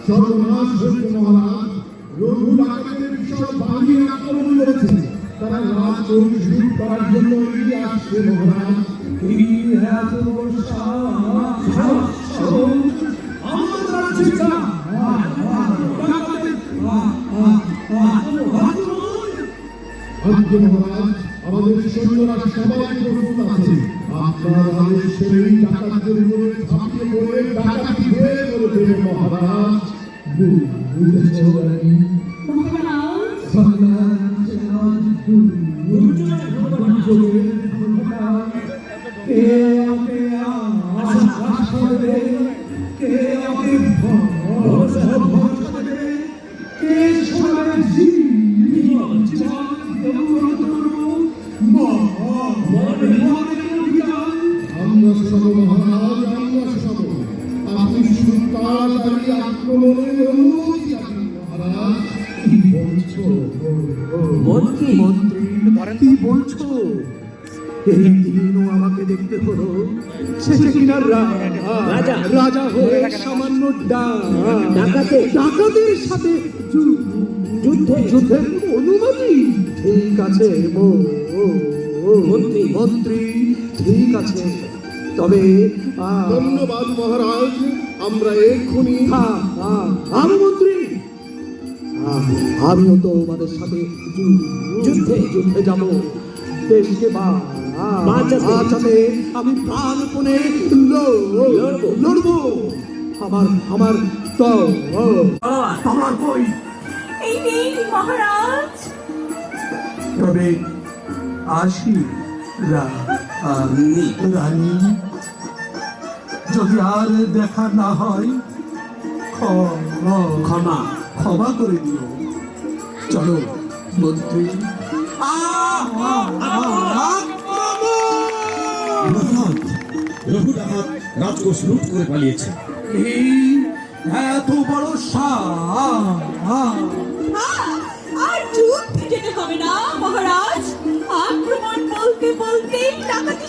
সর্বনাশ হয়েছে মহারাজ। রঘু ডাকাতের বিশাল বাহিনী আক্রমণ করেছে। তারা রাজ অভিষেক করার জন্য এগিয়ে আসছে মহারাজ। মহারাজ, আমাদের সৈন্যরা সবাই প্রস্তুত আছে। আপনার আদেশে এই ডাকাতদের উপরে ঝাঁপিয়ে পড়ে ডাকাতি হয়ে পড়বে মহারাজ। বুঝেছো রানী? আমরা শোনাবো মহারাজ, আমরা শোনাবো। আপনি শুধু তাড়াতাড়ি আক্রমণের অনুমতি চান মহারাজ। কি বলছো মন্ত্রী? কি বলছো? এই দিনও আমাকে দেখতে হলো শেষে কিনা রাজা হয়ে সামান্য ডাকাতের সাথে যুদ্ধের অনুমতি? ঠিক আছে মন্ত্রী, ঠিক আছে। তবে ধন্যবাদ মহারাজ, আমরা এক্ষুনি। মন্ত্রী, আমিও তো আমাদের সাথে যুদ্ধে যাব। দেশকে বাঁচাতে আমি প্রাণপণে লড়বো। আমার তোমার কই? এই নেই মহারাজ। তবে আসি রানী, যদি আর দেখা না হয় ক্ষমা করে দিও। চলো মন্ত্রী। রঘু ডাকাত রাজকোষ লুট করে পালিয়েছে। এত বড় আর যুদ্ধে যেতে হবে না মহারাজ। আক্রমণ বলতে বলতে ডাকাতি